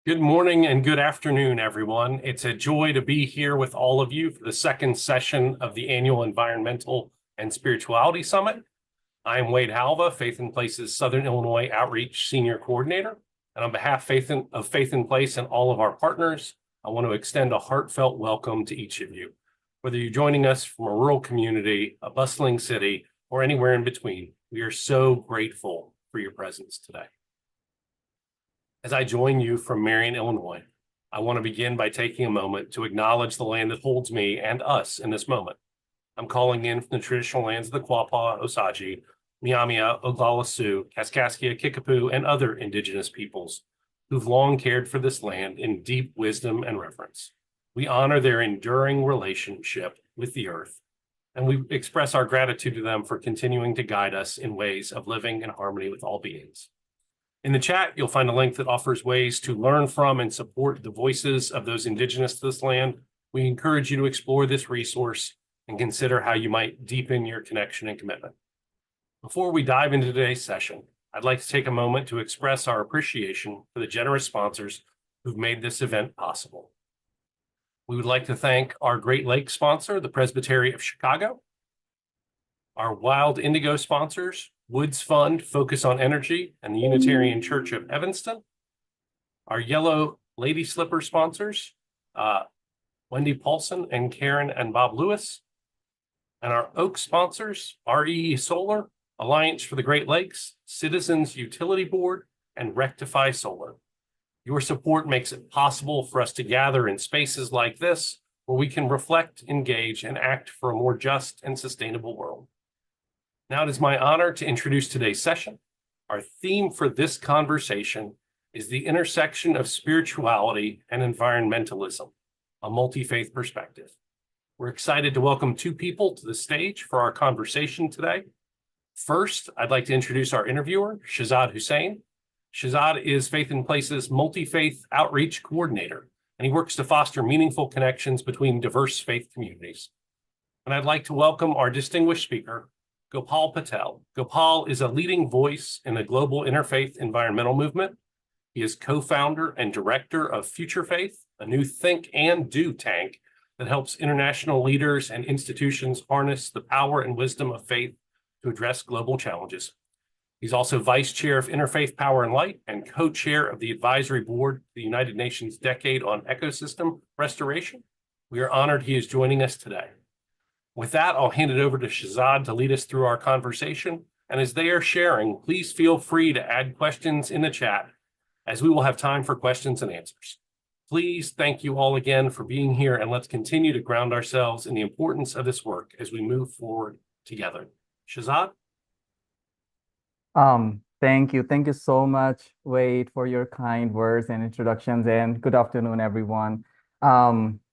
Good morning and good afternoon, everyone. It's a joy to be here with all of you for the second session of the annual Environmental and Spirituality Summit. I'm Wade Halva, Faith in Place's Southern Illinois Outreach Senior Coordinator. And on behalf of Faith in Place and all of our partners, I want to extend a heartfelt welcome to each of you. Whether you're joining us from a rural community, a bustling city, or anywhere in between, we are so grateful for your presence today. As I join you from Marion, Illinois, I want to begin by taking a moment to acknowledge the land that holds me and us in this moment. I'm calling in from the traditional lands of the Quapaw, Osage, Miamia, Oglala Sioux, Kaskaskia, Kickapoo, and other indigenous peoples who've long cared for this land in deep wisdom and reverence. We honor their enduring relationship with the earth, and we express our gratitude to them for continuing to guide us in ways of living in harmony with all beings. In the chat, you'll find a link that offers ways to learn from and support the voices of those indigenous to this land. We encourage you to explore this resource and consider how you might deepen your connection and commitment. Before we dive into today's session, I'd like to take a moment to express our appreciation for the generous sponsors who've made this event possible. We would like to thank our Great Lakes sponsor, the Presbytery of Chicago, our Wild Indigo sponsors, Woods Fund, Focus on Energy, and the Unitarian Church of Evanston. Our Yellow Lady Slipper sponsors, Wendy Paulson and Karen and Bob Lewis. And our Oak sponsors, RE Solar, Alliance for the Great Lakes, Citizens Utility Board, and Rectify Solar. Your support makes it possible for us to gather in spaces like this, where we can reflect, engage, and act for a more just and sustainable world. Now it is my honor to introduce today's session. Our theme for this conversation is the intersection of spirituality and environmentalism, a multi-faith perspective. We're excited to welcome two people to the stage for our conversation today. First, I'd like to introduce our interviewer, Shahzad Hussain. Shahzad is Faith in Place's multi-faith outreach coordinator, and he works to foster meaningful connections between diverse faith communities. And I'd like to welcome our distinguished speaker, Gopal Patel. Gopal is a leading voice in the global interfaith environmental movement. He is co-founder and director of FutureFaith, a new think and do tank that helps international leaders and institutions harness the power and wisdom of faith to address global challenges. He's also vice chair of Interfaith Power and Light and co-chair of the advisory board of the United Nations Decade on Ecosystem Restoration. We are honored he is joining us today. With that, I'll hand it over to Shahzad to lead us through our conversation. And as they are sharing, please feel free to add questions in the chat, as we will have time for questions and answers. Please, thank you all again for being here, and let's continue to ground ourselves in the importance of this work as we move forward together. Shahzad? Thank you. Thank you so much, Wade, for your kind words and introductions, and good afternoon, everyone.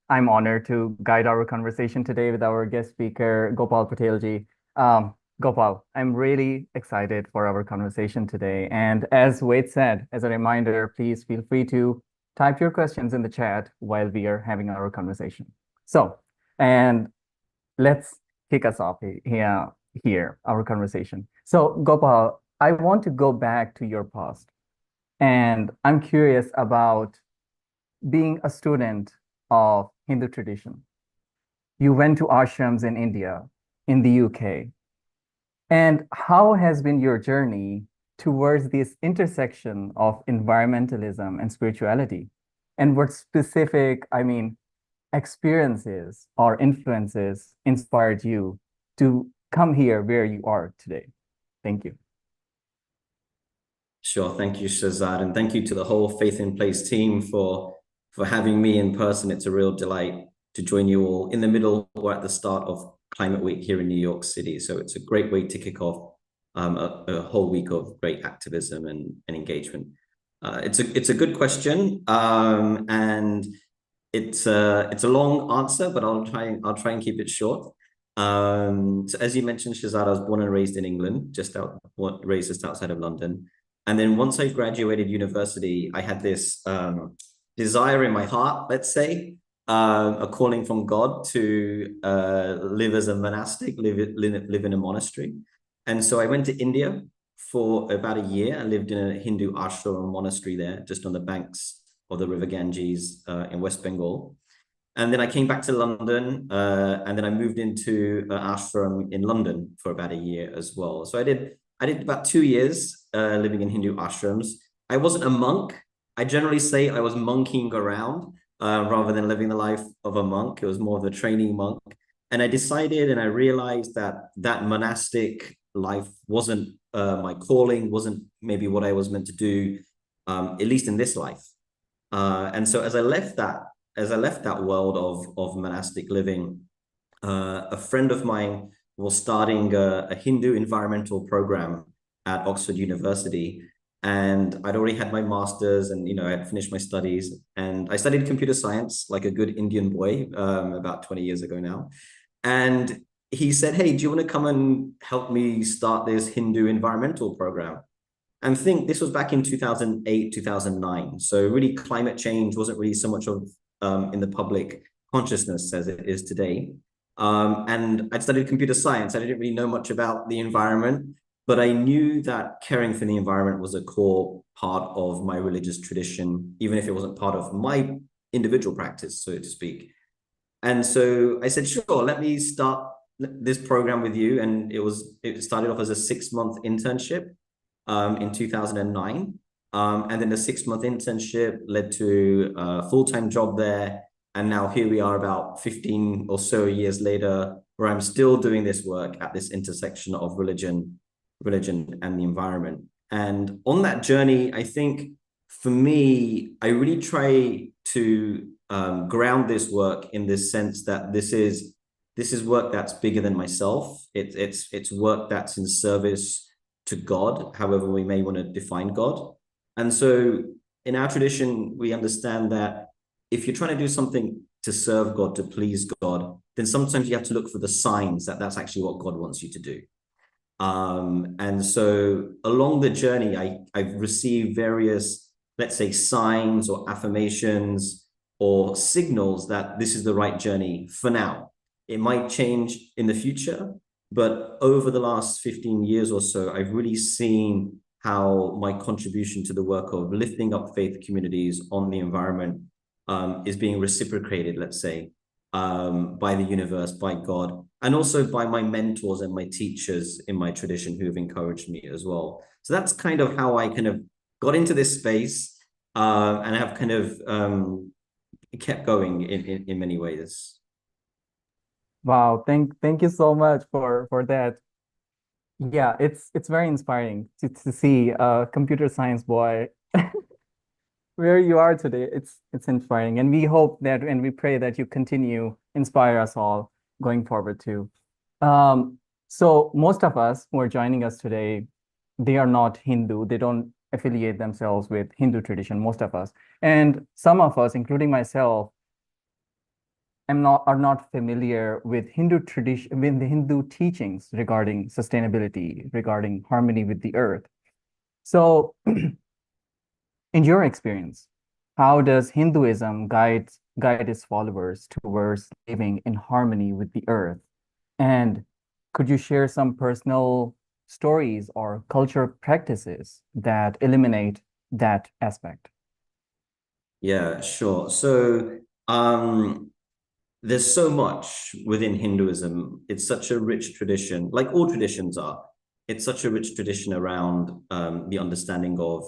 I'm honored to guide our conversation today with our guest speaker, Gopal Patel ji. Gopal, I'm really excited for our conversation today. And as Wade said, as a reminder, please feel free to type your questions in the chat while we are having our conversation. So, and let's kick us off here, our conversation. So, Gopal, I want to go back to your past. And I'm curious about being a student of Hindu tradition. You went to ashrams in India, in the UK. And how has been your journey towards this intersection of environmentalism and spirituality? And what specific, experiences or influences inspired you to come here where you are today? Thank you. Sure. Thank you, Shahzad. And thank you to the whole Faith in Place team for having me in person. It's a real delight to join you all in the middle or at the start of Climate Week here in New York City. So it's a great way to kick off a whole week of great activism and engagement. It's a good question, and it's a long answer, but I'll try and keep it short. So as you mentioned, Shahzad, I was born and raised in England, raised just outside of London. And then once I graduated university, I had this desire in my heart, let's say, a calling from God to live as a monastic, live in a monastery. And so I went to India for about a year. I lived in a Hindu ashram monastery there, just on the banks of the River Ganges in West Bengal. And then I came back to London, and then I moved into an ashram in London for about a year as well. So I did about 2 years living in Hindu ashrams. I wasn't a monk. I generally say I was monking around rather than living the life of a monk. It was more of a training monk. And I decided and I realized that that monastic life wasn't my calling, wasn't maybe what I was meant to do, at least in this life. And so as I left that world of monastic living, a friend of mine was starting a Hindu environmental program at Oxford University. And I'd already had my master's and, I had finished my studies, and I studied computer science like a good Indian boy about 20 years ago now. And he said, hey, do you want to come and help me start this Hindu environmental program? And think this was back in 2008, 2009. So really climate change wasn't really so much of in the public consciousness as it is today. And I'd studied computer science. I didn't really know much about the environment, but I knew that caring for the environment was a core part of my religious tradition, even if it wasn't part of my individual practice, so to speak. And so I said, sure, let me start this program with you. And it started off as a 6-month internship in 2009. And then the 6-month internship led to a full-time job there. And now here we are about 15 or so years later, where I'm still doing this work at this intersection of religion and the environment. And on that journey, I think for me, I really try to ground this work in this sense that this is work that's bigger than myself. It's work that's in service to God, however we may want to define God. And so in our tradition, we understand that if you're trying to do something to serve God, to please God, then sometimes you have to look for the signs that that's actually what God wants you to do. And so along the journey, I've received various, let's say, signs or affirmations or signals that this is the right journey for now. It might change in the future, but over the last 15 years or so, I've really seen how my contribution to the work of lifting up faith communities on the environment is being reciprocated, let's say, by the universe, by God, and also by my mentors and my teachers in my tradition who have encouraged me as well. So that's kind of how I kind of got into this space and have kind of kept going in many ways. Wow, thank you so much for that. Yeah, it's very inspiring to see a computer science boy where you are today. It's inspiring, and we hope that and we pray that you continue inspire us all going forward too. So most of us who are joining us today, they are not Hindu. They don't affiliate themselves with Hindu tradition, most of us. And some of us, including myself, are not familiar with Hindu tradition, with the Hindu teachings regarding sustainability, regarding harmony with the earth. So in your experience, how does Hinduism guide its followers towards living in harmony with the earth? And could you share some personal stories or cultural practices that eliminate that aspect? Yeah, sure. So there's so much within Hinduism. It's such a rich tradition, like all traditions are. It's such a rich tradition around the understanding of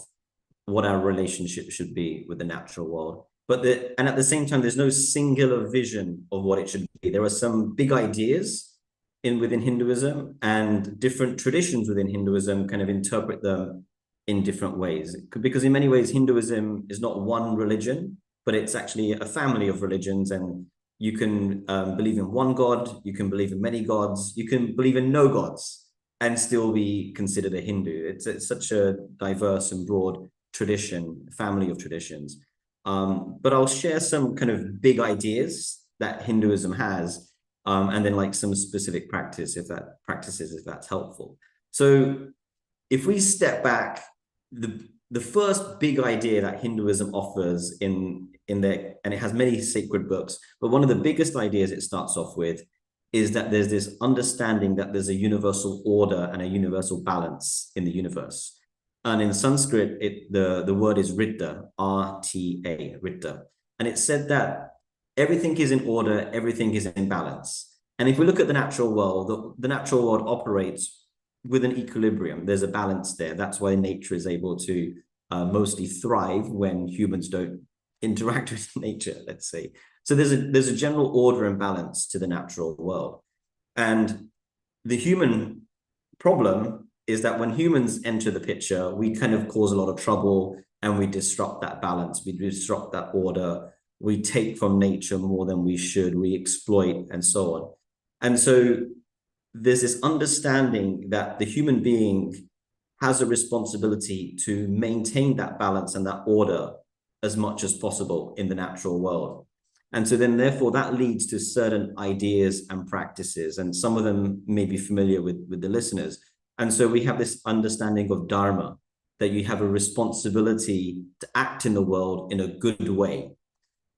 what our relationship should be with the natural world. And at the same time, there's no singular vision of what it should be. There are some big ideas within Hinduism, and different traditions within Hinduism kind of interpret them in different ways. Because in many ways, Hinduism is not one religion, but it's actually a family of religions. And you can believe in one God, you can believe in many gods, you can believe in no gods and still be considered a Hindu. It's such a diverse and broad tradition, family of traditions. But I'll share some kind of big ideas that Hinduism has, and then like some specific practices if that's helpful. So if we step back, the first big idea that Hinduism offers in there, and it has many sacred books, but one of the biggest ideas it starts off with is that there's this understanding that there's a universal order and a universal balance in the universe. And in Sanskrit, the word is Ritta, R-T-A, Ritta. And it said that everything is in order, everything is in balance. And if we look at the natural world, the natural world operates with an equilibrium. There's a balance there. That's why nature is able to mostly thrive when humans don't interact with nature, let's say. So there's a general order and balance to the natural world. And the human problem is that when humans enter the picture, we kind of cause a lot of trouble and we disrupt that balance, we disrupt that order, we take from nature more than we should, we exploit and so on. And so there's this understanding that the human being has a responsibility to maintain that balance and that order as much as possible in the natural world. And so then therefore that leads to certain ideas and practices, and some of them may be familiar with the listeners. And so we have this understanding of dharma, that you have a responsibility to act in the world in a good way.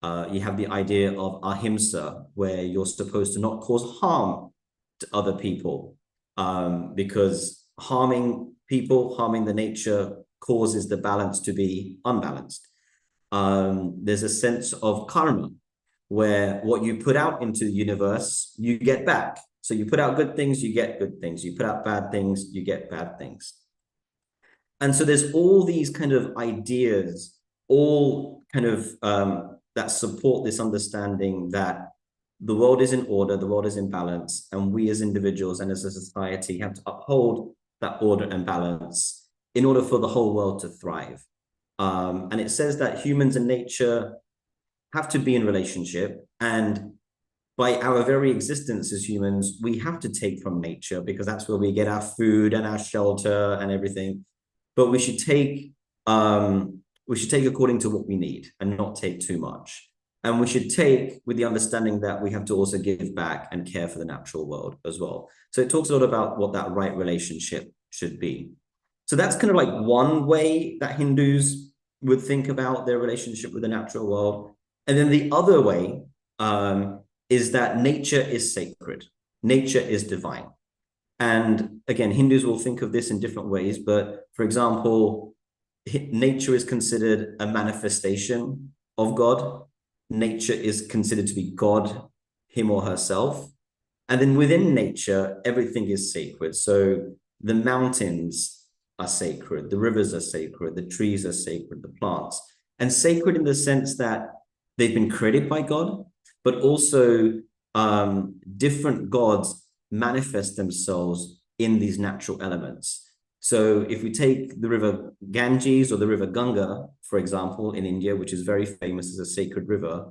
You have the idea of ahimsa, where you're supposed to not cause harm to other people, because harming people, harming the nature causes the balance to be unbalanced. There's a sense of karma, where what you put out into the universe, you get back. So you put out good things, you get good things. You put out bad things, you get bad things. And so there's all these kind of ideas, all kind of that support this understanding that the world is in order, the world is in balance, and we as individuals and as a society have to uphold that order and balance in order for the whole world to thrive. And it says that humans and nature have to be in relationship, and by our very existence as humans, we have to take from nature because that's where we get our food and our shelter and everything. But we should take according to what we need and not take too much. And we should take with the understanding that we have to also give back and care for the natural world as well. So it talks a lot about what that right relationship should be. So that's kind of like one way that Hindus would think about their relationship with the natural world. And then the other way is that nature is sacred. Nature is divine. And again, Hindus will think of this in different ways. But for example, nature is considered a manifestation of God. Nature is considered to be God, him or herself. And then within nature, everything is sacred. So the mountains are sacred, the rivers are sacred, the trees are sacred, the plants. And sacred in the sense that they've been created by God, but also different gods manifest themselves in these natural elements. So if we take the river Ganges or the river Ganga, for example, in India, which is very famous as a sacred river,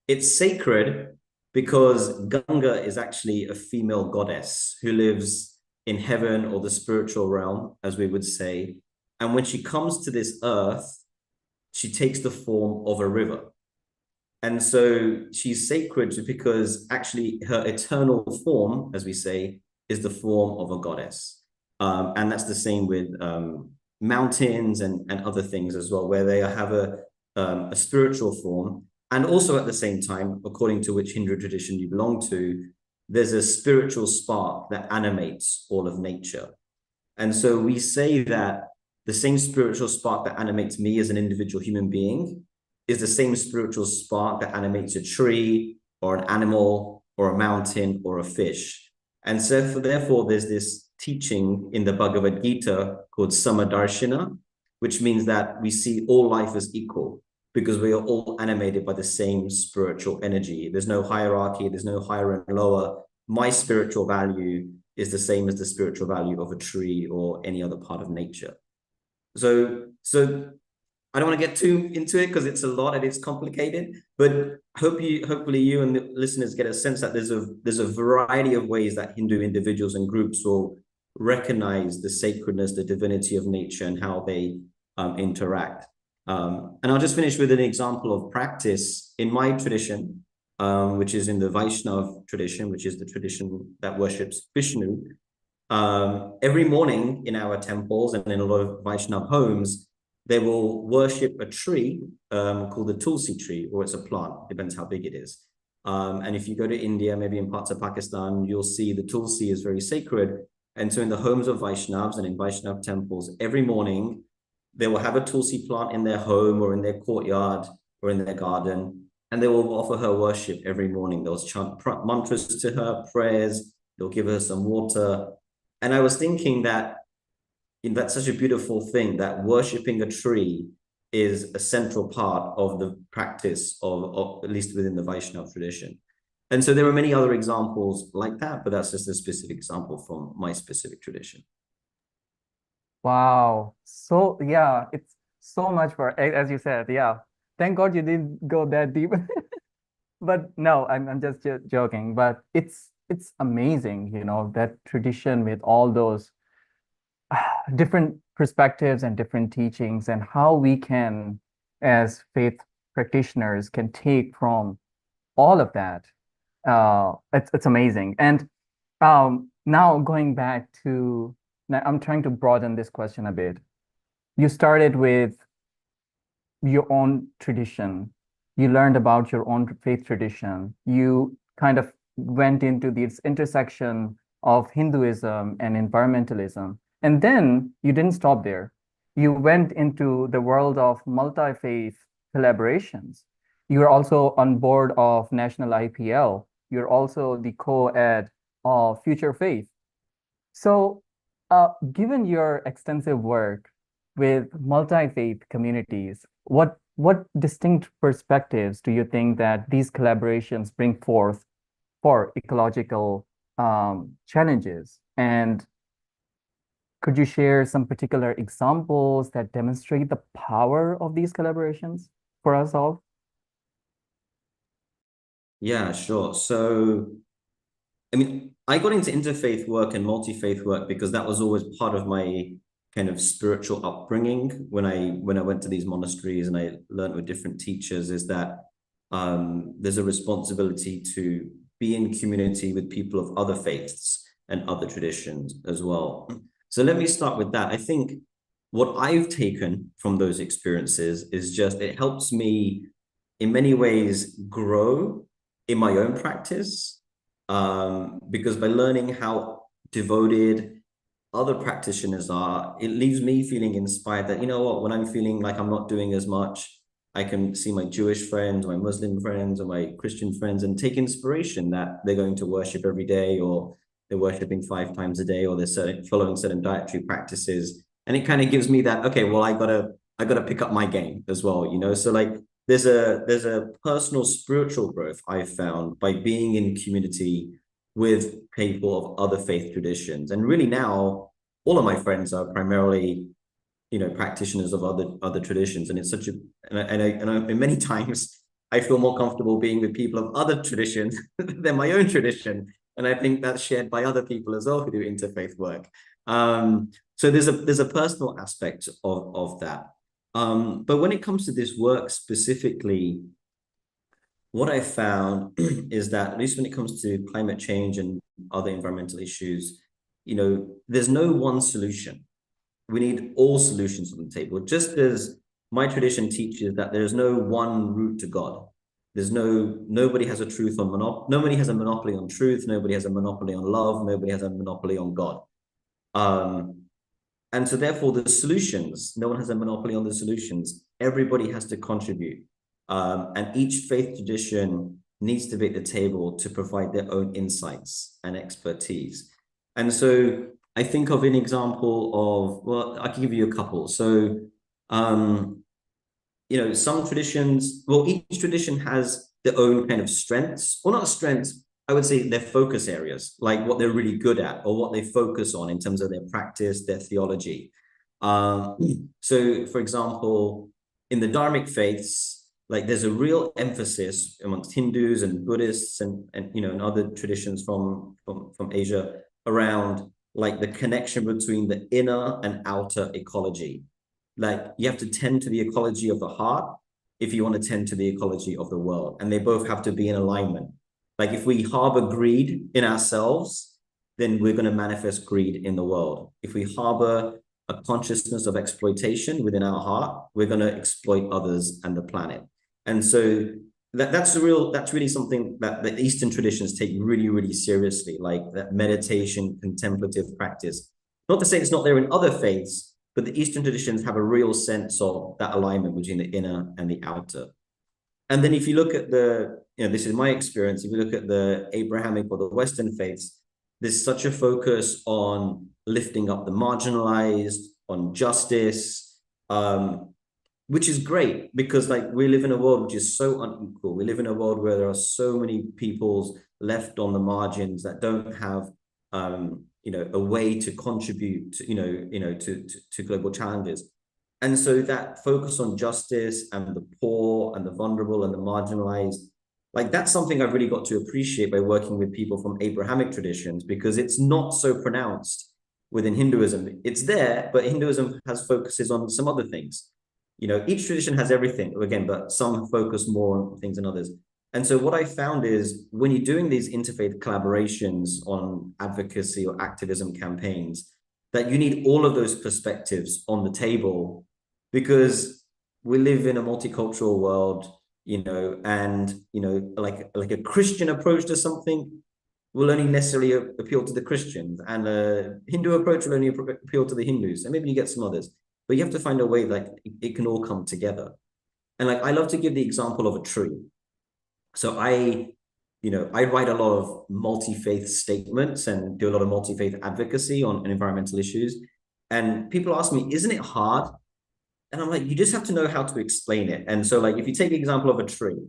it's sacred because Ganga is actually a female goddess who lives in heaven or the spiritual realm, as we would say. And when she comes to this earth, she takes the form of a river. And so she's sacred because actually her eternal form, as we say, is the form of a goddess. And that's the same with mountains and other things as well, where they have a spiritual form. And also at the same time, according to which Hindu tradition you belong to, there's a spiritual spark that animates all of nature. And so we say that the same spiritual spark that animates me as an individual human being is the same spiritual spark that animates a tree or an animal or a mountain or a fish. And so therefore there's this teaching in the Bhagavad Gita called Samadarshana, which means that we see all life as equal because we are all animated by the same spiritual energy. There's no hierarchy, there's no higher and lower. My spiritual value is the same as the spiritual value of a tree or any other part of nature. So I don't want to get too into it because it's a lot and it's complicated, but hopefully you and the listeners get a sense that there's a variety of ways that Hindu individuals and groups will recognize the sacredness, the divinity of nature and how they interact. And I'll just finish with an example of practice in my tradition, which is in the Vaishnava tradition, which is the tradition that worships Vishnu. Every morning in our temples and in a lot of Vaishnava homes, they will worship a tree called the tulsi tree, or it's a plant, depends how big it is. And if you go to India, maybe in parts of Pakistan, you'll see the tulsi is very sacred. And so in the homes of Vaishnavas and in Vaishnava temples, every morning they will have a tulsi plant in their home or in their courtyard or in their garden, and they will offer her worship every morning. They'll chant mantras to her, prayers, they'll give her some water. And I was thinking that that's such a beautiful thing, that worshiping a tree is a central part of the practice of at least within the Vaishnava tradition. And so there are many other examples like that, but that's just a specific example from my specific tradition. Wow. So yeah, it's so much for, as you said, yeah. Thank God you didn't go that deep. But no, I'm just joking. But it's amazing, you know, that tradition with all those different perspectives and different teachings, and how we can, as faith practitioners, can take from all of that. It's amazing. And now going back to, now I'm trying to broaden this question a bit. You started with your own tradition. You learned about your own faith tradition. You kind of went into this intersection of Hinduism and environmentalism. And then you didn't stop there. You went into the world of multi-faith collaborations. You're also on board of National IPL. You're also the co-ed of FutureFaith. So, given your extensive work with multi-faith communities, what distinct perspectives do you think that these collaborations bring forth for ecological challenges? And could you share some particular examples that demonstrate the power of these collaborations for us all? Yeah, sure. So, I mean, I got into interfaith work and multi-faith work because that was always part of my kind of spiritual upbringing when I went to these monasteries and I learned with different teachers, is that there's a responsibility to be in community with people of other faiths and other traditions as well. So let me start with that. I think what I've taken from those experiences is just, it helps me in many ways grow in my own practice, because by learning how devoted other practitioners are, it leaves me feeling inspired that, you know what, when I'm feeling like I'm not doing as much, I can see my Jewish friends, my Muslim friends, or my Christian friends and take inspiration that they're going to worship every day, or they're worshiping 5 times a day, or they're following certain dietary practices. And it kind of gives me that, okay, well, I gotta pick up my game as well, you know? So like there's a personal spiritual growth I've found by being in community with people of other faith traditions. And really now, all of my friends are primarily, you know, practitioners of other traditions. And it's such a, and many times I feel more comfortable being with people of other traditions than my own tradition. And I think that's shared by other people as well who do interfaith work. So there's a personal aspect of that. But when it comes to this work specifically, what I found is that, at least when it comes to climate change and other environmental issues, you know, there's no one solution. We need all solutions on the table. Just as my tradition teaches that there's no one route to God. Nobody has a truth on nobody has a monopoly on truth. Nobody has a monopoly on love. Nobody has a monopoly on God. And so therefore the solutions, no one has a monopoly on the solutions. Everybody has to contribute. And each faith tradition needs to be at the table to provide their own insights and expertise. And so I think of an example of, well, I can give you a couple. So, you know, some traditions, well, each tradition has their own kind of strengths, or not strengths, I would say their focus areas, like what they're really good at or what they focus on in terms of their practice, their theology. So, for example, in the Dharmic faiths, like there's a real emphasis amongst Hindus and Buddhists and you know, and other traditions from Asia around like the connection between the inner and outer ecology. Like you have to tend to the ecology of the heart if you want to tend to the ecology of the world, and they both have to be in alignment. Like if we harbor greed in ourselves, then we're going to manifest greed in the world. If we harbor a consciousness of exploitation within our heart, we're going to exploit others and the planet. And so that's really something that the Eastern traditions take really, really seriously, like that meditation, contemplative practice. Not to say it's not there in other faiths, but the Eastern traditions have a real sense of that alignment between the inner and the outer. And then if you look at this is my experience, if you look at the Abrahamic or the Western faiths, there's such a focus on lifting up the marginalized, on justice, which is great because like we live in a world which is so unequal. We live in a world where there are so many peoples left on the margins that don't have a way to contribute to global challenges. And so that focus on justice and the poor and the vulnerable and the marginalized, like that's something I've really got to appreciate by working with people from Abrahamic traditions, because it's not so pronounced within Hinduism. It's there, but Hinduism has focuses on some other things. Each tradition has everything, again, but some focus more on things than others. And so what I found is when you're doing these interfaith collaborations on advocacy or activism campaigns, that you need all of those perspectives on the table, because we live in a multicultural world, and like a Christian approach to something will only necessarily appeal to the Christians, and a Hindu approach will only appeal to the Hindus, and maybe you get some others, but you have to find a way like it can all come together. And like I love to give the example of a tree. So I write a lot of multi-faith statements and do a lot of multi-faith advocacy on environmental issues. And people ask me, isn't it hard? And I'm like, you just have to know how to explain it. And so like, if you take the example of a tree,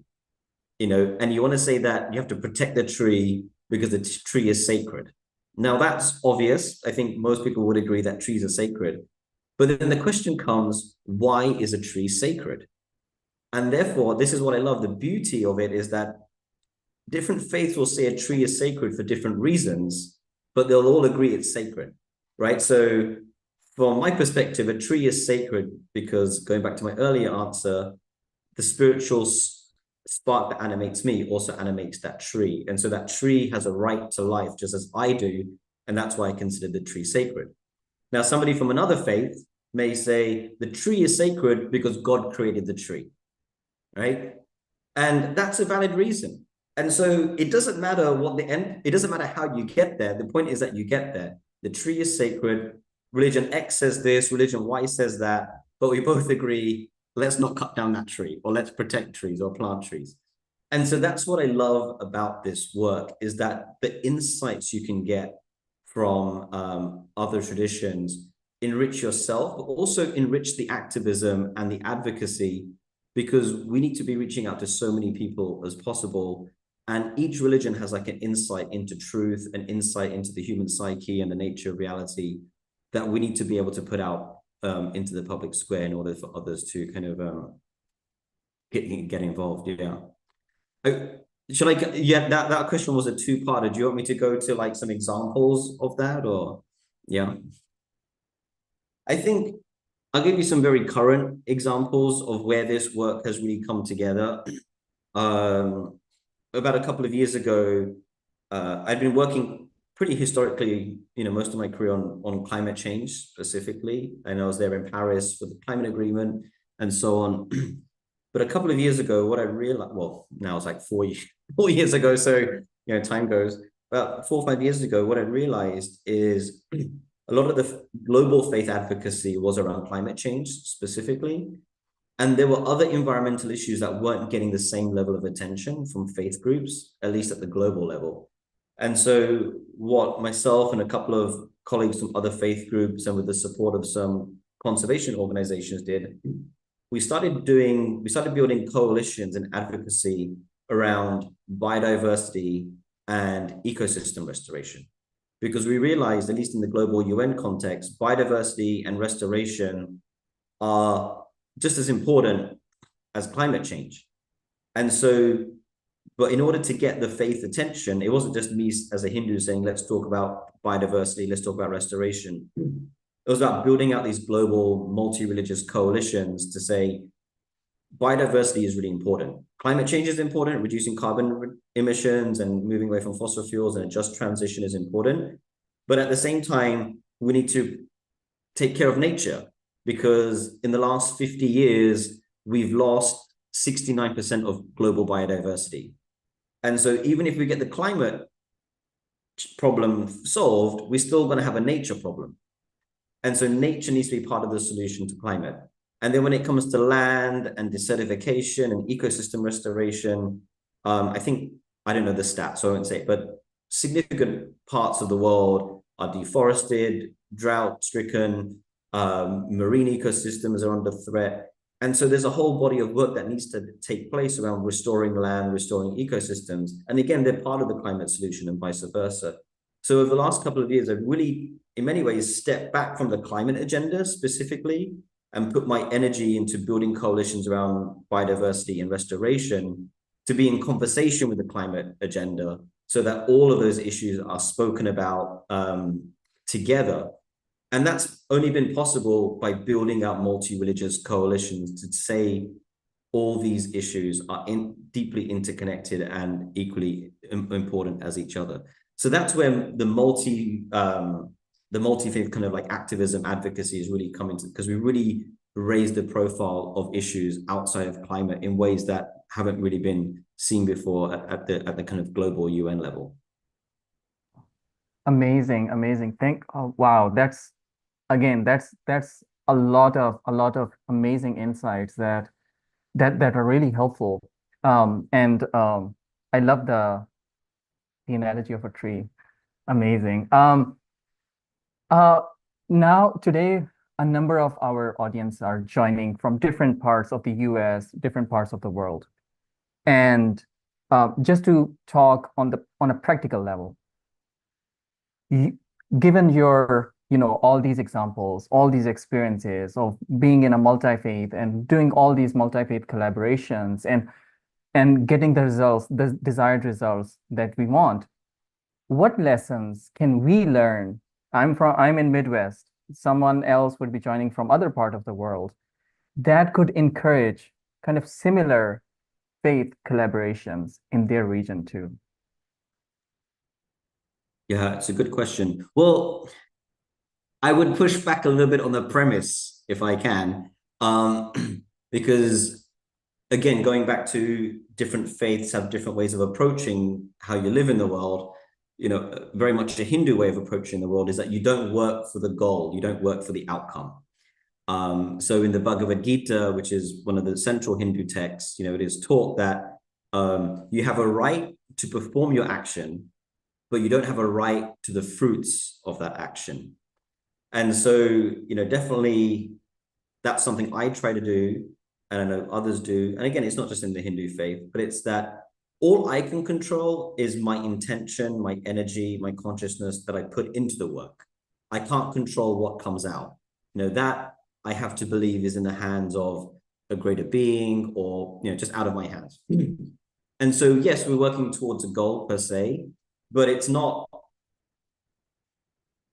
and you want to say that you have to protect the tree because the tree is sacred. Now that's obvious. I think most people would agree that trees are sacred. But then the question comes, why is a tree sacred? And therefore, this is what I love. The beauty of it is that different faiths will say a tree is sacred for different reasons, but they'll all agree it's sacred, right? So from my perspective, a tree is sacred because, going back to my earlier answer, the spiritual spark that animates me also animates that tree. And so that tree has a right to life just as I do. And that's why I consider the tree sacred. Now, somebody from another faith may say the tree is sacred because God created the tree, right? And that's a valid reason. And so it doesn't matter it doesn't matter how you get there. The point is that you get there. The tree is sacred. Religion X says this, religion Y says that, but we both agree, let's not cut down that tree, or let's protect trees or plant trees. And so that's what I love about this work, is that the insights you can get from other traditions enrich yourself, but also enrich the activism and the advocacy, because we need to be reaching out to so many people as possible. And each religion has like an insight into truth, an insight into the human psyche and the nature of reality that we need to be able to put out into the public square in order for others to kind of get involved. Yeah. That question was a two-parter. Do you want me to go to like some examples of that, or? Yeah. I think I'll give you some very current examples of where this work has really come together. About a couple of years ago, I'd been working pretty historically, most of my career on climate change specifically. And I was there in Paris for the climate agreement and so on. But a couple of years ago, what I realized, well, now it's like 4 years ago, so time goes. About 4 or 5 years ago, what I realized is a lot of the global faith advocacy was around climate change specifically. And there were other environmental issues that weren't getting the same level of attention from faith groups, at least at the global level. And so what myself and a couple of colleagues from other faith groups and with the support of some conservation organizations did, we started building coalitions and advocacy around biodiversity and ecosystem restoration. Because we realized, at least in the global UN context, biodiversity and restoration are just as important as climate change. And so, but in order to get the faith attention, it wasn't just me as a Hindu saying, let's talk about biodiversity, let's talk about restoration. It was about building out these global multi-religious coalitions to say, biodiversity is really important. Climate change is important, reducing carbon emissions and moving away from fossil fuels and a just transition is important. But at the same time, we need to take care of nature, because in the last 50 years, we've lost 69% of global biodiversity. And so even if we get the climate problem solved, we're still going to have a nature problem. And so nature needs to be part of the solution to climate. And then when it comes to land and desertification and ecosystem restoration, I think, I don't know the stats, so I won't say it, but significant parts of the world are deforested, drought-stricken, marine ecosystems are under threat. And so there's a whole body of work that needs to take place around restoring land, restoring ecosystems. And again, they're part of the climate solution and vice versa. So over the last couple of years, I've really, in many ways, stepped back from the climate agenda specifically and put my energy into building coalitions around biodiversity and restoration to be in conversation with the climate agenda so that all of those issues are spoken about together. And that's only been possible by building out multi-religious coalitions to say all these issues are deeply interconnected and equally important as each other. So that's where the multi-faith kind of like activism advocacy is really coming to, because we really raised the profile of issues outside of climate in ways that haven't really been seen before at the kind of global UN level. Amazing, amazing. Wow, that's a lot of amazing insights that are really helpful. I love the analogy of a tree. Amazing. Now today, a number of our audience are joining from different parts of the US, different parts of the world. And just to talk on a practical level, given your, all these examples, all these experiences of being in a multi-faith and doing all these multi-faith collaborations and getting the results, the desired results that we want, what lessons can we learn? I'm in Midwest. Someone else would be joining from other part of the world that could encourage kind of similar faith collaborations in their region too. Yeah, it's a good question. Well, I would push back a little bit on the premise if I can, because again, going back to different faiths have different ways of approaching how you live in the world. Very much a Hindu way of approaching the world is that you don't work for the goal, you don't work for the outcome. So in the Bhagavad Gita, which is one of the central Hindu texts, it is taught that you have a right to perform your action, but you don't have a right to the fruits of that action. And so, definitely that's something I try to do, and I know others do. And again, it's not just in the Hindu faith, but it's that all I can control is my intention, my energy, my consciousness that I put into the work. I can't control what comes out. That I have to believe is in the hands of a greater being or, just out of my hands. And so, yes, we're working towards a goal per se, but it's not.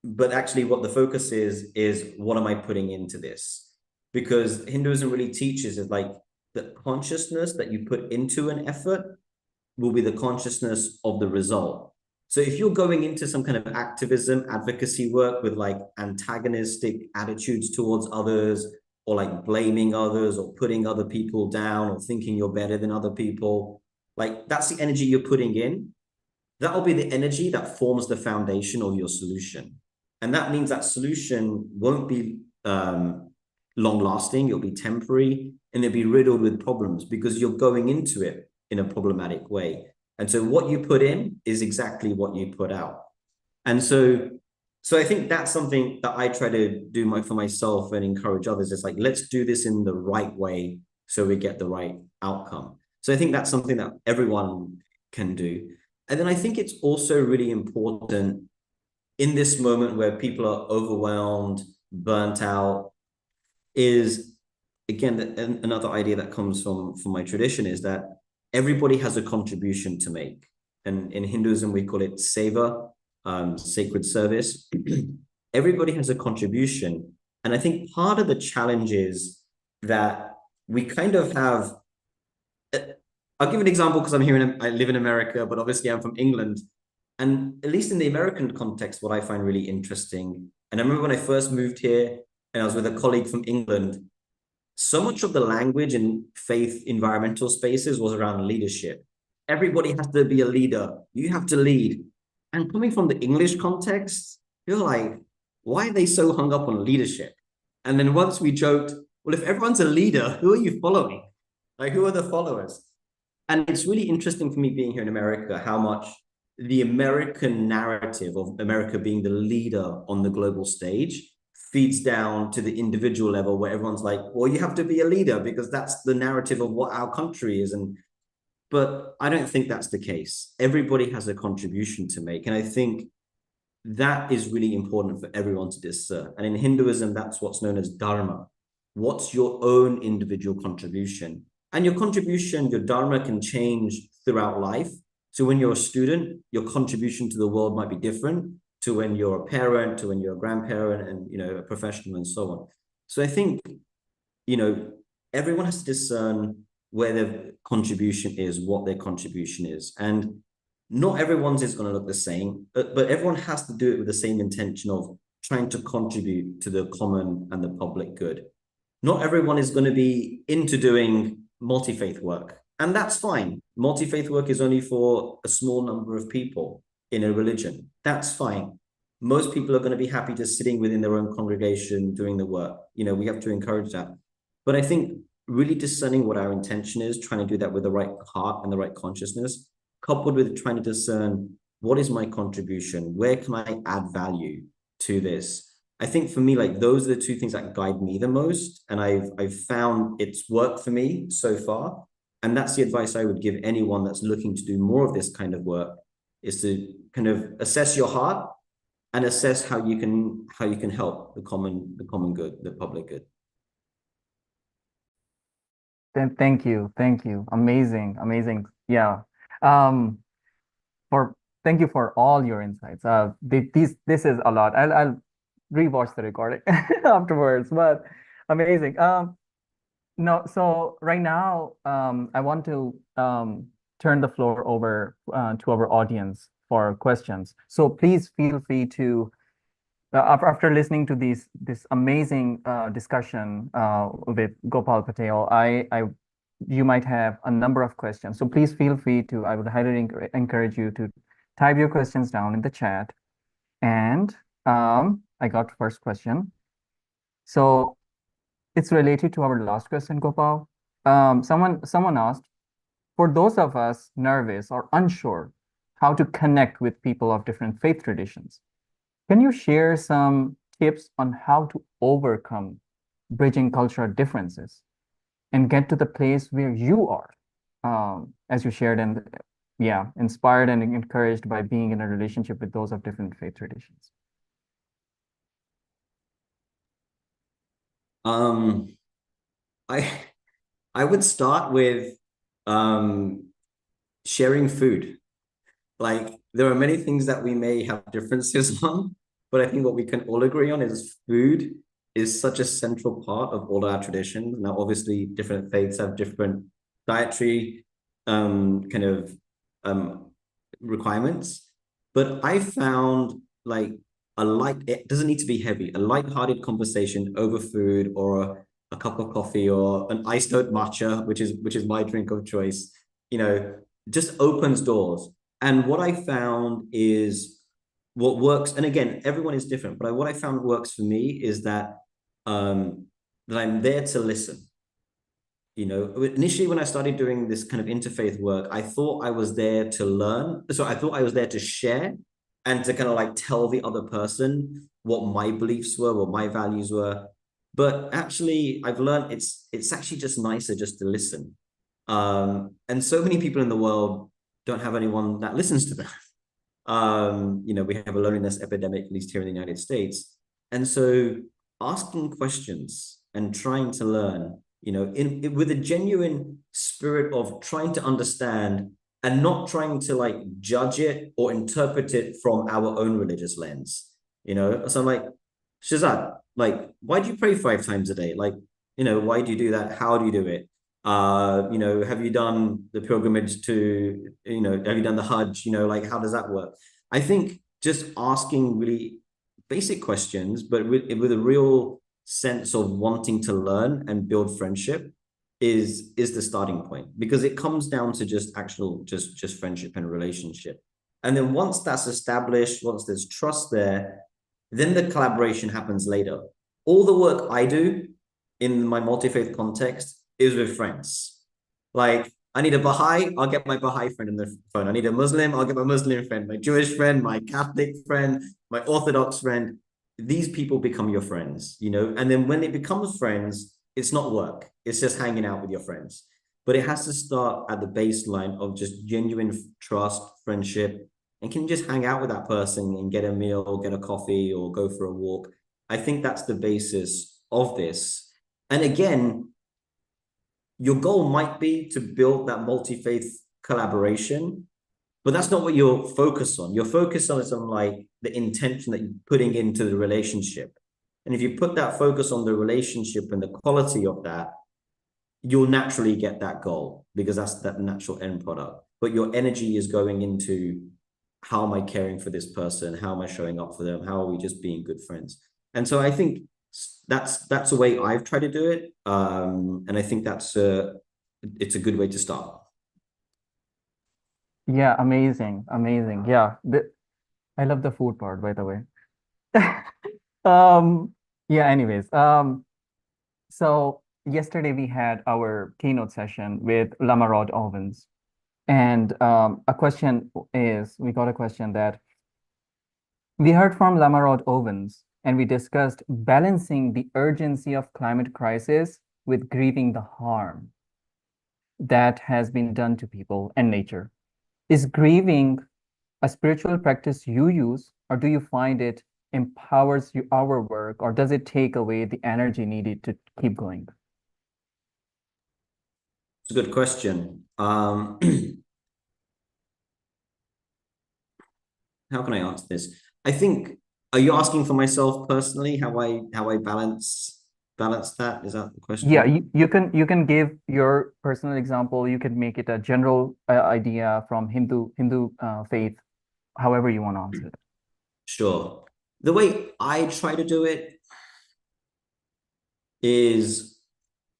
But actually what the focus is what am I putting into this? Because Hinduism really teaches is like the consciousness that you put into an effort will be the consciousness of the result. So if you're going into some kind of activism, advocacy work with like antagonistic attitudes towards others, or like blaming others or putting other people down or thinking you're better than other people, like that's the energy you're putting in. That'll be the energy that forms the foundation of your solution. And that means that solution won't be long-lasting, it'll be temporary, and it'll be riddled with problems because you're going into it in a problematic way. And so what you put in is exactly what you put out. And so I think that's something that I try to do for myself and encourage others. It's like, let's do this in the right way so we get the right outcome. So I think that's something that everyone can do. And then I think it's also really important in this moment where people are overwhelmed, burnt out, is, again, another idea that comes from my tradition is that everybody has a contribution to make. And in Hinduism, we call it seva, sacred service. Everybody has a contribution. And I think part of the challenge is that we kind of have, I'll give an example because I live in America, but obviously I'm from England. And at least in the American context, what I find really interesting, and I remember when I first moved here and I was with a colleague from England, so much of the language in faith environmental spaces was around leadership. Everybody has to be a leader. You have to lead. And coming from the English context, you're like, why are they so hung up on leadership? And then once we joked, well, if everyone's a leader, who are you following? Like, who are the followers? And it's really interesting for me being here in America, how much the American narrative of America being the leader on the global stage feeds down to the individual level, where everyone's like, well, you have to be a leader because that's the narrative of what our country is. But I don't think that's the case. Everybody has a contribution to make. And I think that is really important for everyone to discern. And in Hinduism, that's what's known as dharma. What's your own individual contribution? And your contribution, your dharma can change throughout life. So when you're a student, your contribution to the world might be different to when you're a parent, to when you're a grandparent, and, you know, a professional and so on. So I think, you know, everyone has to discern where their contribution is, what their contribution is. And not everyone's is going to look the same, but everyone has to do it with the same intention of trying to contribute to the common and the public good. Not everyone is going to be into doing multi-faith work, and that's fine. Multi-faith work is only for a small number of people in a religion. That's fine. Most people are going to be happy just sitting within their own congregation doing the work. You know, we have to encourage that. But I think really discerning what our intention is, trying to do that with the right heart and the right consciousness, coupled with trying to discern what is my contribution, where can I add value to this. I think for me, like, those are the two things that guide me the most, and I've found it's worked for me so far. And that's the advice I would give anyone that's looking to do more of this kind of work, is to kind of assess your heart and assess how you can help the common good, the public good. Then thank you. Amazing. Yeah. Thank you for all your insights. This is a lot. I'll rewatch the recording afterwards, but amazing. No, so right now, I want to turn the floor over to our audience for questions. So please feel free to, after listening to this amazing discussion with Gopal Patel, you might have a number of questions. So please feel free to, I would highly encourage you to type your questions down in the chat. And I got first question. So it's related to our last question, Gopal. Someone asked, for those of us nervous or unsure how to connect with people of different faith traditions, can you share some tips on how to overcome bridging cultural differences and get to the place where you are, as you shared, and yeah, inspired and encouraged by being in a relationship with those of different faith traditions? I would start with sharing food. Like, there are many things that we may have differences on, but I think what we can all agree on is food is such a central part of all our traditions. Now, obviously, different faiths have different dietary requirements, but I found, like, it doesn't need to be heavy, a light-hearted conversation over food, or a cup of coffee, or an iced oat matcha, which is my drink of choice, you know, just opens doors. And what I found is what works, and again, everyone is different, but what I found works for me is that that I'm there to listen. You know, initially when I started doing this kind of interfaith work, I thought I was there to learn. So I thought I was there to share and to kind of like tell the other person what my beliefs were, what my values were. But actually, I've learned it's actually just nicer just to listen. And so many people in the world don't have anyone that listens to them. You know, we have a loneliness epidemic, at least here in the United States. And so asking questions and trying to learn, you know, with a genuine spirit of trying to understand and not trying to like judge it or interpret it from our own religious lens, you know. So I'm like, Shazad, like, why do you pray 5 times a day? Like, you know, why do you do that? How do you do it? You know, have you done the pilgrimage to, you know, have you done the Hajj? You know, like, how does that work? I think just asking really basic questions, but with a real sense of wanting to learn and build friendship is the starting point, because it comes down to just friendship and relationship. And then once that's established, once there's trust there, Then the collaboration happens later. All the work I do in my multi-faith context is with friends. Like, I need a Baha'i, I'll get my Baha'i friend on the phone. I need a Muslim, I'll get my Muslim friend, my Jewish friend, my Catholic friend, my Orthodox friend. These people become your friends, you know? And then when it becomes friends, it's not work. It's just hanging out with your friends. But it has to start at the baseline of just genuine trust, friendship, and can you just hang out with that person and get a meal, get a coffee, or go for a walk. I think that's the basis of this. And again, your goal might be to build that multi-faith collaboration, but that's not what you're focused on. You're focused on like the intention that you're putting into the relationship. And if you put that focus on the relationship and the quality of that, you'll naturally get that goal because that's that natural end product. But your energy is going into, how am I caring for this person? How am I showing up for them? How are we just being good friends? And so I think that's the way I've tried to do it. And I think it's a good way to start. Yeah, amazing, amazing. Yeah, I love the food part, by the way. Yeah, anyways, so yesterday we had our keynote session with Lamarod Ovens. And we got a question that we heard from Lamarod Ovens, and we discussed balancing the urgency of climate crisis with grieving the harm that has been done to people and nature. Is grieving a spiritual practice you use, or do you find it empowers our work, or does it take away the energy needed to keep going? It's a good question. How can I answer this? I think, are you asking for myself personally, how I balance that? Is that the question? Yeah, you can give your personal example. You can make it a general idea from Hindu faith, however you want to answer it. Sure. The way I try to do it is,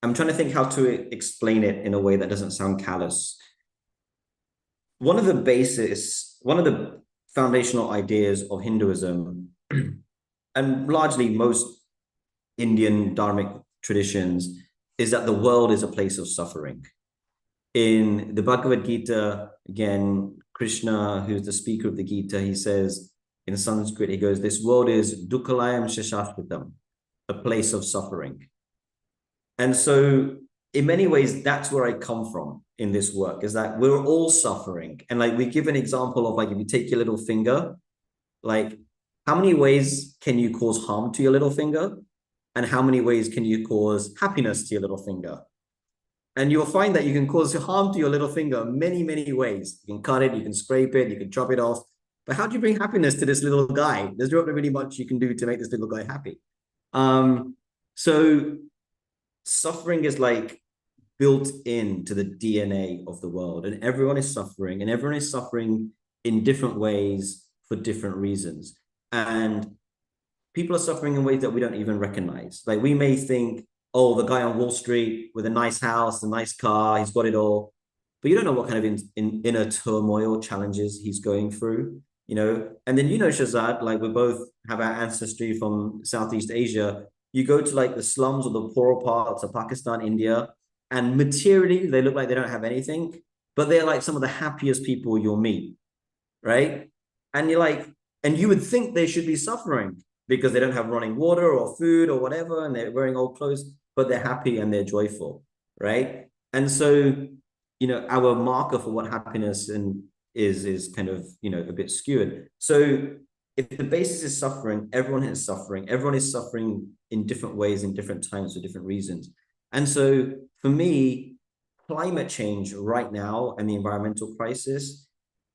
I'm trying to think how to explain it in a way that doesn't sound callous. One of the foundational ideas of Hinduism, and largely most Indian dharmic traditions, is that the world is a place of suffering. In the Bhagavad Gita, again, Krishna, who's the speaker of the Gita, he says in Sanskrit, he goes, this world is dukkhalayam shashashvatam, a place of suffering. And so in many ways, that's where I come from in this work, is that we're all suffering. And like, we give an example of, like, if you take your little finger, like, how many ways can you cause harm to your little finger? And how many ways can you cause happiness to your little finger? And you'll find that you can cause harm to your little finger many, many ways. You can cut it, you can scrape it, you can chop it off. But how do you bring happiness to this little guy? There's not really much you can do to make this little guy happy. So suffering is like built into the DNA of the world, and everyone is suffering, and everyone is suffering in different ways for different reasons. And people are suffering in ways that we don't even recognize. Like, we may think, oh, the guy on Wall Street with a nice house, a nice car, he's got it all. But you don't know what kind of inner turmoil challenges he's going through, you know? And then, you know, Shazad, like, we both have our ancestry from Southeast Asia. You go to like the slums or the poorer parts of Pakistan, India, and materially, they look like they don't have anything, but they're like some of the happiest people you'll meet, right? And you're like, and you would think they should be suffering because they don't have running water or food or whatever, and they're wearing old clothes, but they're happy and they're joyful, right? And so, you know, our marker for what happiness is kind of, you know, a bit skewed. So if the basis is suffering, everyone is suffering. Everyone is suffering in different ways, in different times, for different reasons. And so for me, climate change right now and the environmental crisis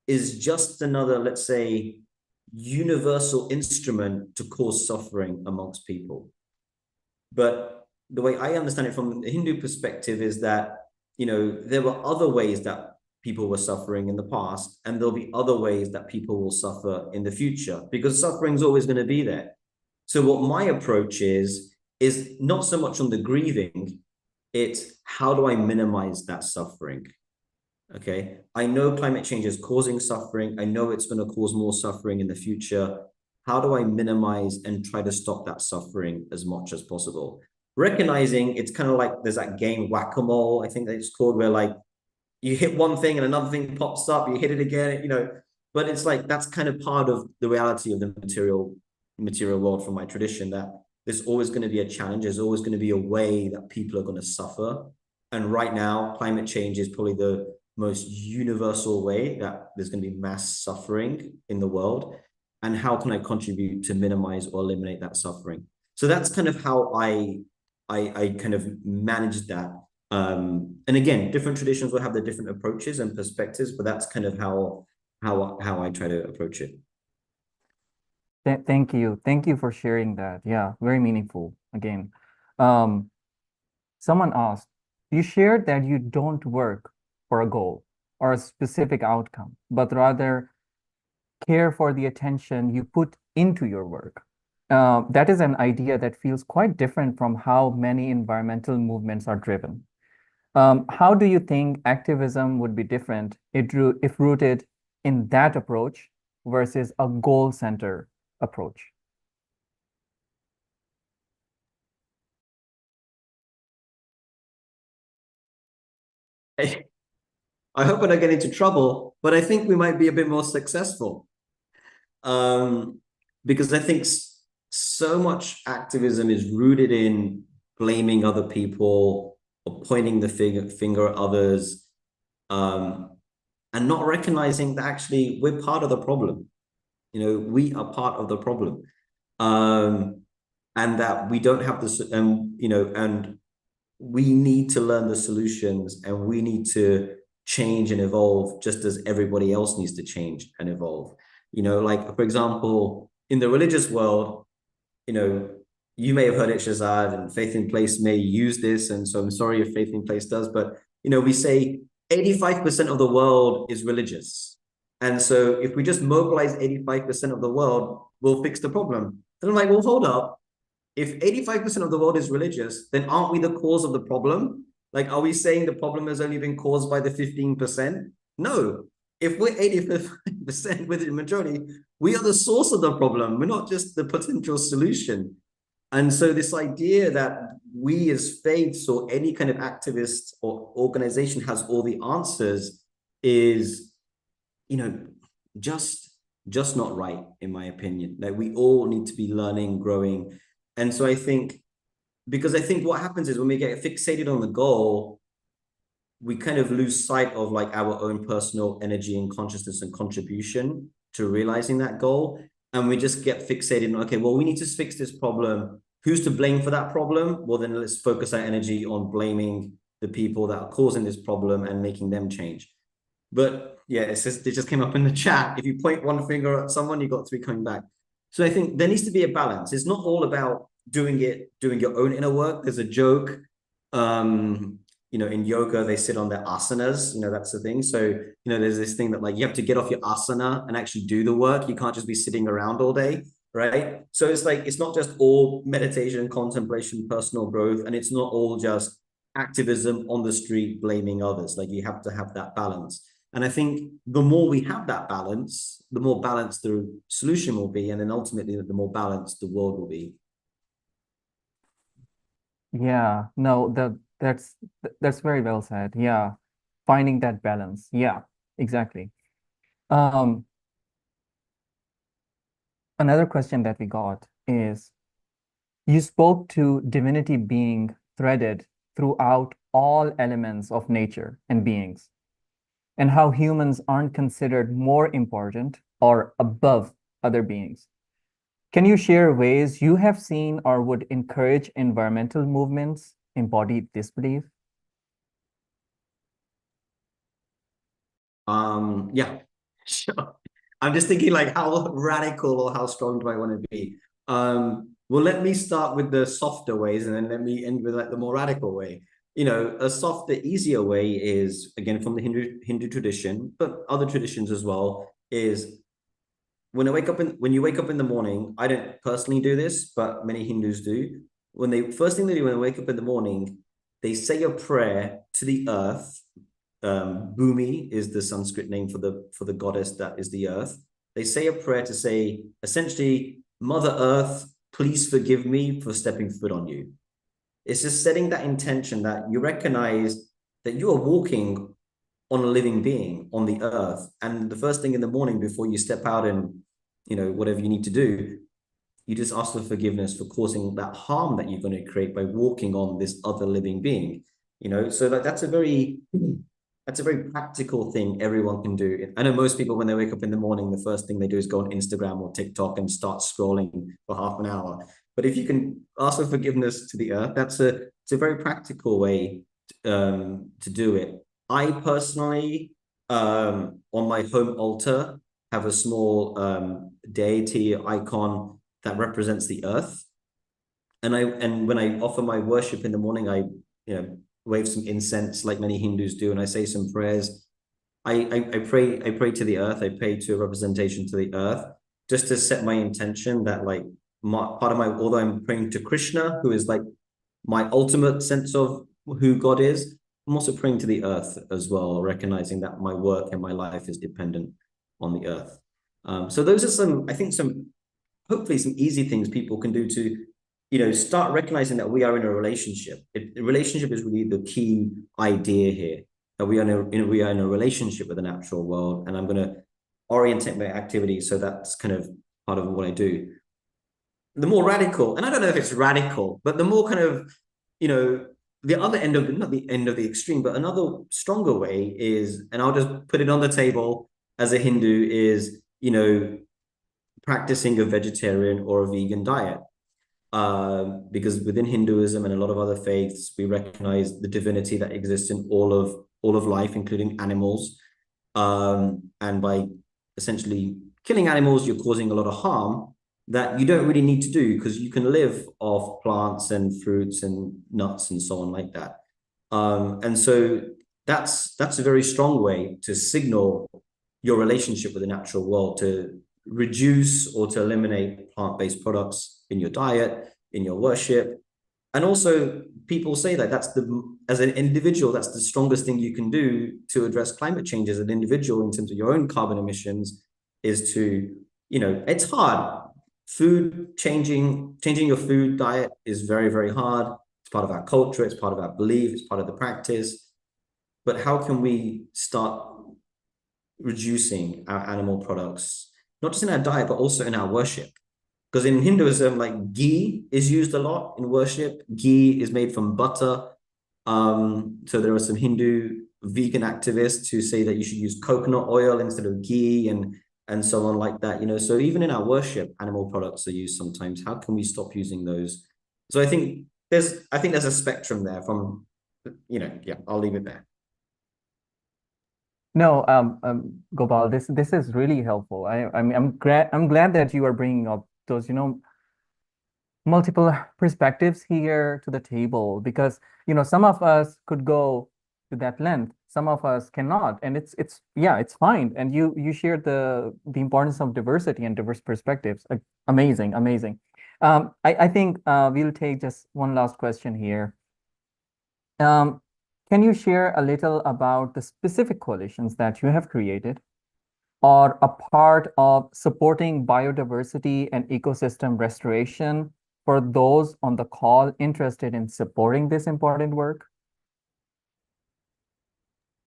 is just another, let's say, universal instrument to cause suffering amongst people. But the way I understand it from the Hindu perspective is that, you know, there were other ways that people were suffering in the past, and there'll be other ways that people will suffer in the future, because suffering is always going to be there. So what my approach is not so much on the grieving, it's how do I minimize that suffering? Okay, I know climate change is causing suffering. I know it's going to cause more suffering in the future. how do I minimize and try to stop that suffering as much as possible? Recognizing it's kind of like there's that game whack-a-mole, I think that it's called, where like you hit one thing and another thing pops up, you hit it again, but it's like that's kind of part of the reality of the material world from my tradition, that there's always going to be a challenge, there's always going to be a way that people are going to suffer. And right now, climate change is probably the most universal way that there's going to be mass suffering in the world. And how can I contribute to minimize or eliminate that suffering? So that's kind of how I kind of manage that. And again, different traditions will have their different approaches and perspectives, but that's kind of how I try to approach it. Thank you. Thank you for sharing that. Yeah, very meaningful. Again, someone asked, you shared that you don't work for a goal or a specific outcome, but rather care for the attention you put into your work. That is an idea that feels quite different from how many environmental movements are driven. How do you think activism would be different if rooted in that approach versus a goal-centered approach? I hope I don't get into trouble, but I think we might be a bit more successful. Because I think so much activism is rooted in blaming other people or pointing the finger at others, and not recognizing that actually we're part of the problem. We are part of the problem, and that we don't have this, and we need to learn the solutions, and we need to change and evolve just as everybody else needs to change and evolve. Like, for example, in the religious world, you may have heard it, Shazad, and Faith in Place may use this, and so I'm sorry if Faith in Place does, but, we say 85% of the world is religious. And so if we just mobilize 85% of the world, we'll fix the problem. And I'm like, well, hold up. If 85% of the world is religious, then aren't we the cause of the problem? Like, are we saying the problem has only been caused by the 15%? No. If we're 85% with the majority, we are the source of the problem. We're not just the potential solution. And so this idea that we as faiths or any kind of activist or organization has all the answers is, just not right, in my opinion. Like, we all need to be learning, growing. And so I think what happens is when we get fixated on the goal, we kind of lose sight of like our own personal energy and consciousness and contribution to realizing that goal. And we just get fixated on, okay, well, we need to fix this problem. Who's to blame for that problem? Well, then let's focus our energy on blaming the people that are causing this problem and making them change. But yeah, it just came up in the chat. If you point one finger at someone, you got three coming back. So I think there needs to be a balance. It's not all about doing your own inner work. There's a joke, in yoga, they sit on their asanas, that's the thing. So, there's this thing that like, you have to get off your asana and actually do the work. You can't just be sitting around all day, right? So it's like, it's not just all meditation, contemplation, personal growth, and it's not all just activism on the street, blaming others. Like, you have to have that balance. And I think the more we have that balance, the more balanced the solution will be. And then ultimately, the more balanced the world will be. Yeah, no, that's very well said. Yeah, finding that balance. Yeah, exactly. Another question that we got is, you spoke to divinity being threaded throughout all elements of nature and beings, and how humans aren't considered more important or above other beings. Can you share ways you have seen or would encourage environmental movements embody this belief? Yeah, sure. I'm just thinking like, how radical or how strong do I want to be? Well, let me start with the softer ways, and then let me end with like the more radical way. A softer, easier way is, again, from the Hindu tradition, but other traditions as well, is when you wake up in the morning. I don't personally do this, but many Hindus do. First thing they do when they wake up in the morning, they say a prayer to the earth. Bhumi is the Sanskrit name for the goddess that is the earth. they say a prayer to say, essentially, Mother Earth, please forgive me for stepping foot on you. It's just setting that intention that you recognize that you are walking on a living being on the earth. And the first thing in the morning before you step out and, whatever you need to do, you just ask for forgiveness for causing that harm that you're going to create by walking on this other living being, so that's a very practical thing everyone can do. I know most people, when they wake up in the morning, the first thing they do is go on Instagram or TikTok and start scrolling for half an hour. But if you can ask for forgiveness to the earth, it's a very practical way to do it. I personally, on my home altar, have a small deity icon that represents the earth. And when I offer my worship in the morning, I wave some incense like many Hindus do, and I say some prayers. I pray to the earth. I pray to a representation to the earth, just to set my intention that although I'm praying to Krishna, who is like my ultimate sense of who God is, I'm also praying to the earth as well, recognizing that my work and my life is dependent on the earth. So those are hopefully some easy things people can do to, start recognizing that we are in a relationship. The relationship is really the key idea here, that we are in a relationship with the natural world, and I'm going to orientate my activity so that's kind of part of what I do. The more radical, and I don't know if it's radical, but the more kind of, the other end of not the end of the extreme, but another stronger way is, and I'll just put it on the table as a Hindu, is, practicing a vegetarian or a vegan diet. Because within Hinduism and a lot of other faiths, we recognize the divinity that exists in all of life, including animals. And by essentially killing animals, you're causing a lot of harm that you don't really need to do, because you can live off plants and fruits and nuts and so on like that. And so that's a very strong way to signal your relationship with the natural world, to reduce or to eliminate plant-based products in your diet, in your worship. And also people say that as an individual, that's the strongest thing you can do to address climate change as an individual in terms of your own carbon emissions, is to, it's hard. Changing your food diet is very, very hard. It's part of our culture, it's part of our belief, it's part of the practice. But how can we start reducing our animal products, not just in our diet, but also in our worship? Because in Hinduism, like ghee is used a lot in worship. Ghee is made from butter. So there are some Hindu vegan activists who say that you should use coconut oil instead of ghee and so on like that. So even in our worship, animal products are used sometimes. How can we stop using those? So I think there's a spectrum there from, I'll leave it there. No, Gopal, this is really helpful. I'm glad that you are bringing up those, multiple perspectives here to the table, because, some of us could go to that length, some of us cannot, and it's fine. And you shared the importance of diversity and diverse perspectives. Amazing. I think we'll take just one last question here. Can you share a little about the specific coalitions that you have created or a part of supporting biodiversity and ecosystem restoration for those on the call interested in supporting this important work?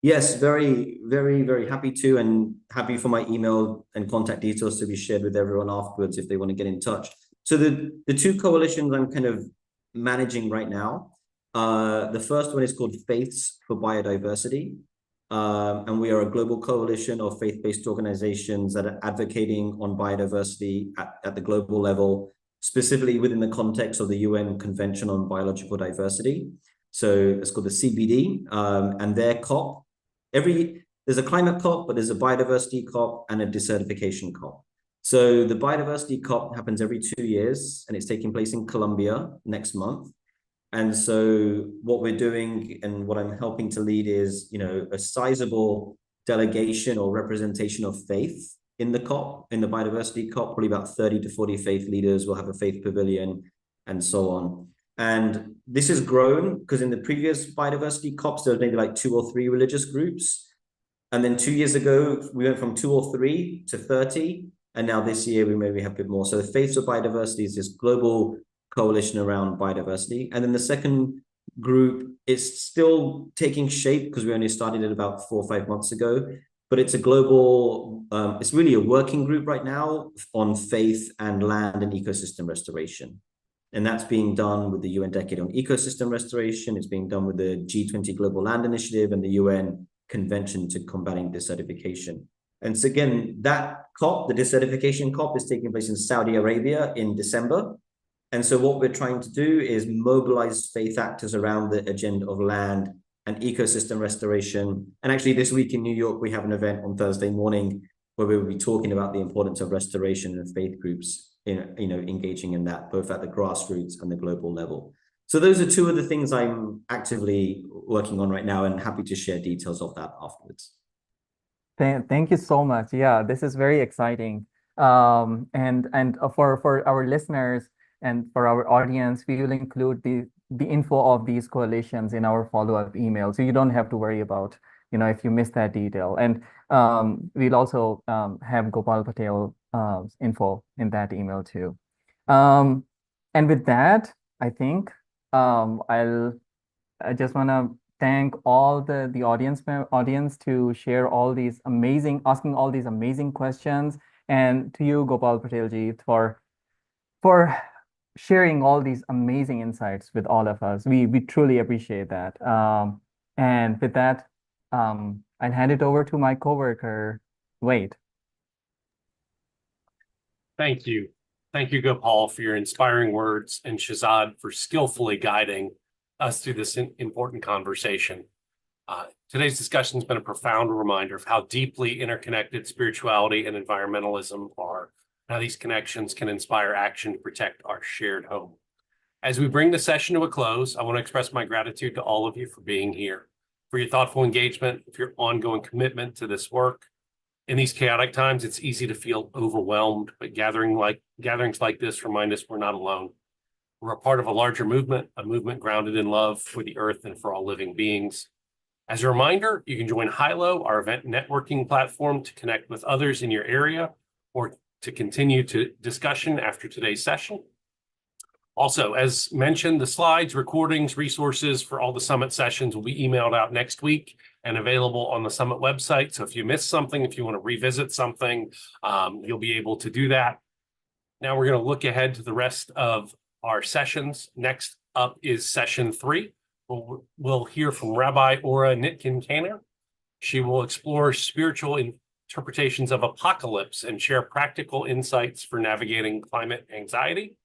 Yes, very, very, very happy to, and happy for my email and contact details to be shared with everyone afterwards if they want to get in touch. So the two coalitions I'm kind of managing right now, the first one is called Faiths for Biodiversity. And we are a global coalition of faith-based organizations that are advocating on biodiversity at the global level, specifically within the context of the UN Convention on Biological Diversity. So it's called the CBD, and their COP. There's a climate COP, but there's a biodiversity COP and a desertification COP. So the biodiversity COP happens every 2 years, and it's taking place in Colombia next month. And so what we're doing and what I'm helping to lead is, a sizable delegation or representation of faith in the COP, in the biodiversity COP. Probably about 30 to 40 faith leaders will have a faith pavilion and so on. And this has grown because in the previous biodiversity COPs, there was maybe like 2 or 3 religious groups. And then 2 years ago, we went from 2 or 3 to 30. And now this year, we maybe have a bit more. So Faith for Biodiversity is this global coalition around biodiversity. And then the second group is still taking shape because we only started it about 4 or 5 months ago. But it's a global, it's really a working group right now on faith and land and ecosystem restoration. And that's being done with the UN Decade on Ecosystem Restoration. It's being done with the G20 Global Land Initiative and the UN Convention to Combating Desertification. And so again, that COP, the desertification COP, is taking place in Saudi Arabia in December. And so what we're trying to do is mobilize faith actors around the agenda of land and ecosystem restoration. And actually this week in New York, we have an event on Thursday morning where we will be talking about the importance of restoration and faith groups engaging in that, both at the grassroots and the global level. So those are two of the things I'm actively working on right now, and happy to share details of that afterwards. Thank you so much. Yeah, this is very exciting. And for our listeners and for our audience, we will include the info of these coalitions in our follow-up email, so you don't have to worry about if you miss that detail. And we'll also have Gopal Patel info in that email too. And with that, I think I just want to thank all the audience to share all these asking all these amazing questions, and to you, Gopal Patel ji, for sharing all these amazing insights with all of us. We truly appreciate that. And with that, I'll hand it over to my coworker, Wade. Thank you. Thank you, Gopal, for your inspiring words, and Shahzad for skillfully guiding us through this important conversation. Today's discussion has been a profound reminder of how deeply interconnected spirituality and environmentalism are, and how these connections can inspire action to protect our shared home. As we bring the session to a close, I want to express my gratitude to all of you for being here, for your thoughtful engagement, for your ongoing commitment to this work. In these chaotic times, it's easy to feel overwhelmed, but gatherings like this remind us we're not alone. We're a part of a larger movement, a movement grounded in love for the earth and for all living beings. As a reminder, you can join Hilo, our event networking platform, to connect with others in your area or to continue discussion after today's session. Also, as mentioned, the slides, recordings, resources for all the summit sessions will be emailed out next week and available on the summit website. So if you missed something, if you want to revisit something, you'll be able to do that. Now we're going to look ahead to the rest of our sessions. Next up is session 3. We'll hear from Rabbi Ora Nitkin-Kaner. She will explore spiritual interpretations of apocalypse and share practical insights for navigating climate anxiety.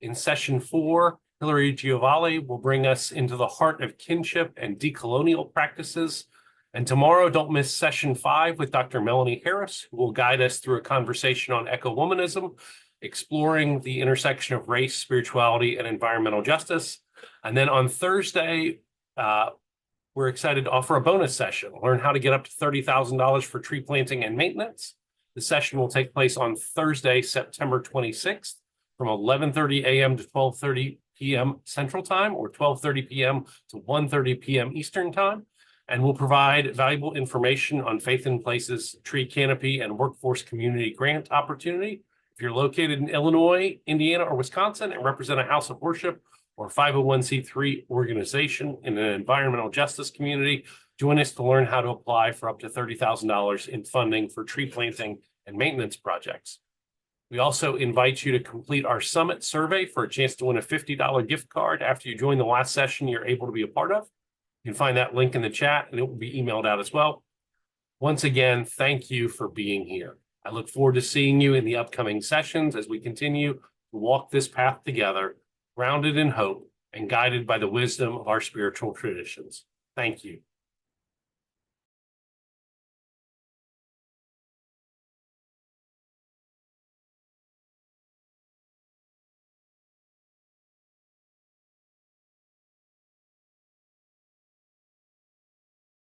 In session 4, Hilary Giovanni will bring us into the heart of kinship and decolonial practices. And tomorrow, don't miss session 5 with Dr. Melanie Harris, who will guide us through a conversation on eco-womanism, exploring the intersection of race, spirituality, and environmental justice. And then on Thursday, we're excited to offer a bonus session, learn how to get up to $30,000 for tree planting and maintenance. The session will take place on Thursday, September 26th. From 11:30 a.m. to 12:30 p.m. Central Time, or 12:30 p.m. to 1:30 p.m. Eastern Time, and will provide valuable information on Faith in Place's tree canopy and workforce community grant opportunity. If you're located in Illinois, Indiana, or Wisconsin and represent a house of worship or 501c3 organization in an environmental justice community, join us to learn how to apply for up to $30,000 in funding for tree planting and maintenance projects. We also invite you to complete our summit survey for a chance to win a $50 gift card after you join the last session you're able to be a part of. You can find that link in the chat, and it will be emailed out as well. Once again, thank you for being here. I look forward to seeing you in the upcoming sessions as we continue to walk this path together, grounded in hope and guided by the wisdom of our spiritual traditions. Thank you.